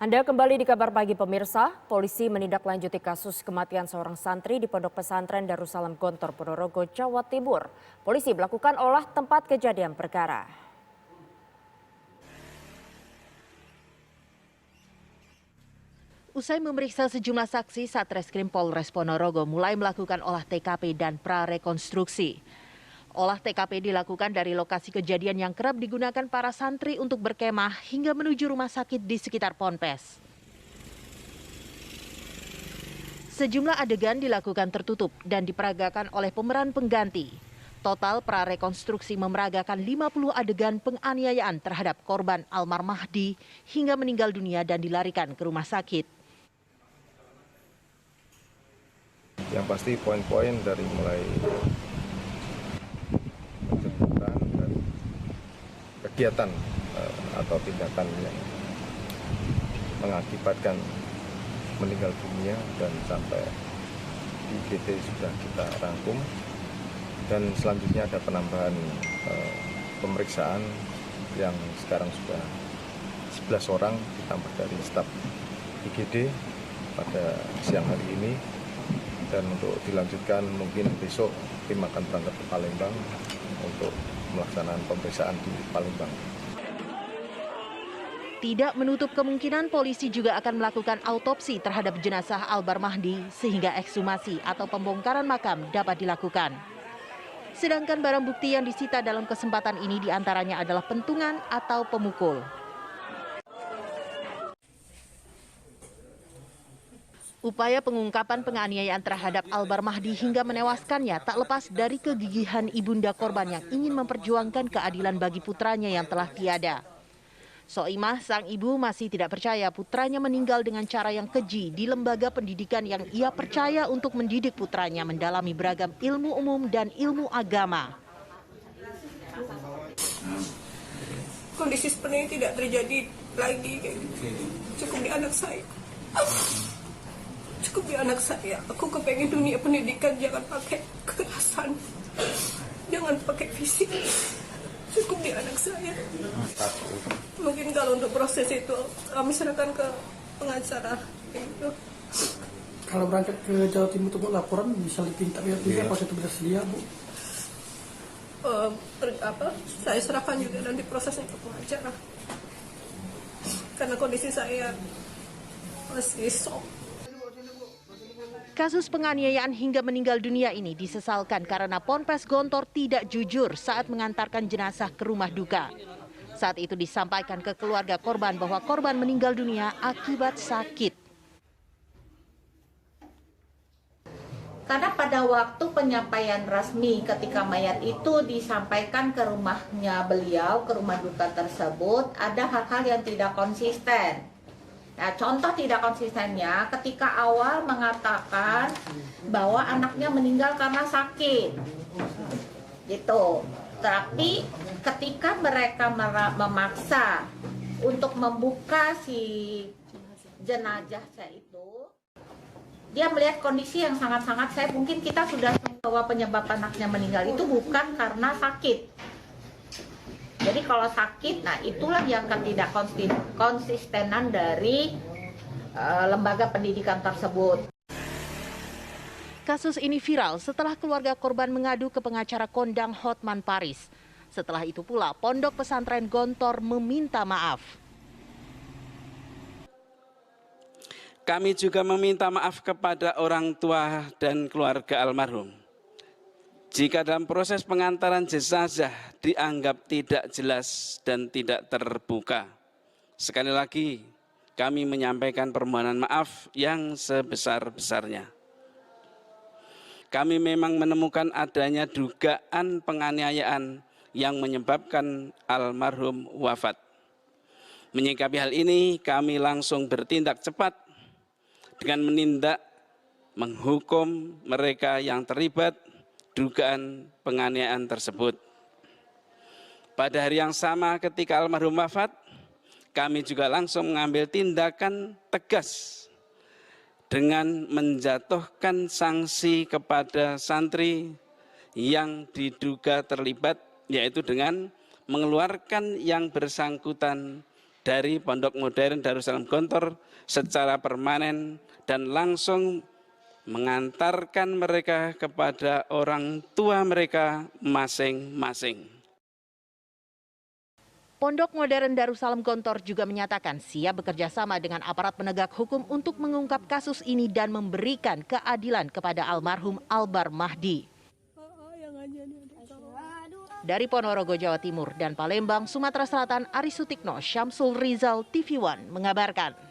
Anda kembali di Kabar Pagi pemirsa, polisi menindaklanjuti kasus kematian seorang santri di Pondok Pesantren Darussalam Gontor, Ponorogo, Jawa Timur. Polisi melakukan olah tempat kejadian perkara. Usai memeriksa sejumlah saksi, Satreskrim Polres Ponorogo mulai melakukan olah TKP dan prarekonstruksi. Olah TKP dilakukan dari lokasi kejadian yang kerap digunakan para santri untuk berkemah hingga menuju rumah sakit di sekitar Ponpes. Sejumlah adegan dilakukan tertutup dan diperagakan oleh pemeran pengganti. Total prarekonstruksi memeragakan 50 adegan penganiayaan terhadap korban Almar Mahdi hingga meninggal dunia dan dilarikan ke rumah sakit. Yang pasti poin-poin dari mulai penjemputan dan kegiatan atau tindakan yang mengakibatkan meninggal dunia dan sampai IGD sudah kita rangkum, dan selanjutnya ada penambahan pemeriksaan yang sekarang sudah 11 orang ditambah dari staf IGD pada siang hari ini, dan untuk dilanjutkan mungkin besok tim akan berangkat ke Palembang untuk melaksanakan pemeriksaan di Palembang. Tidak menutup kemungkinan polisi juga akan melakukan autopsi terhadap jenazah Almar Mahdi sehingga ekshumasi atau pembongkaran makam dapat dilakukan. Sedangkan barang bukti yang disita dalam kesempatan ini diantaranya adalah pentungan atau pemukul. Upaya pengungkapan penganiayaan terhadap Almar Mahdi hingga menewaskannya tak lepas dari kegigihan ibunda korban yang ingin memperjuangkan keadilan bagi putranya yang telah tiada. Soimah, sang ibu, masih tidak percaya putranya meninggal dengan cara yang keji di lembaga pendidikan yang ia percaya untuk mendidik putranya mendalami beragam ilmu umum dan ilmu agama. Kondisi seperti ini tidak terjadi lagi, cukup di anak saya. Cukup di anak saya. Aku kepengen dunia pendidikan jangan pakai kekerasan, jangan pakai fisik. Cukup di anak saya. Mungkin kalau untuk proses itu kami serahkan ke pengacara. Gitu. Kalau berangkat ke Jawa Timur untuk laporan bisa dipinta pihak proses itu bersedia, Bu? Saya serahkan juga nanti prosesnya ke pengacara. Karena kondisi saya masih shock. Kasus penganiayaan hingga meninggal dunia ini disesalkan karena Ponpes Gontor tidak jujur saat mengantarkan jenazah ke rumah duka. Saat itu disampaikan ke keluarga korban bahwa korban meninggal dunia akibat sakit. Karena pada waktu penyampaian resmi ketika mayat itu disampaikan ke rumahnya beliau, ke rumah duka tersebut, ada hal-hal yang tidak konsisten. Nah, contoh tidak konsistennya ketika awal mengatakan bahwa anaknya meninggal karena sakit, gitu. Tapi ketika mereka memaksa untuk membuka si jenazah itu, dia melihat kondisi yang sangat-sangat mungkin kita sudah tahu bahwa penyebab anaknya meninggal itu bukan karena sakit. Jadi kalau sakit, nah itulah yang ketidakkonsistenan dari lembaga pendidikan tersebut. Kasus ini viral setelah keluarga korban mengadu ke pengacara kondang Hotman Paris. Setelah itu pula Pondok Pesantren Gontor meminta maaf. Kami juga meminta maaf kepada orang tua dan keluarga almarhum. Jika dalam proses pengantaran jenazah dianggap tidak jelas dan tidak terbuka. Sekali lagi, kami menyampaikan permohonan maaf yang sebesar-besarnya. Kami memang menemukan adanya dugaan penganiayaan yang menyebabkan almarhum wafat. Menyikapi hal ini, kami langsung bertindak cepat dengan menindak menghukum mereka yang terlibat dugaan penganiayaan tersebut. Pada hari yang sama ketika almarhum wafat, kami juga langsung mengambil tindakan tegas dengan menjatuhkan sanksi kepada santri yang diduga terlibat, yaitu dengan mengeluarkan yang bersangkutan dari Pondok Modern Darussalam Gontor secara permanen dan langsung mengantarkan mereka kepada orang tua mereka masing-masing. Pondok Modern Darussalam Gontor juga menyatakan siap bekerja sama dengan aparat penegak hukum untuk mengungkap kasus ini dan memberikan keadilan kepada almarhum Albar Mahdi. Dari Ponorogo, Jawa Timur dan Palembang, Sumatera Selatan, Aris Sutikno, Syamsul Rizal, TV One mengabarkan.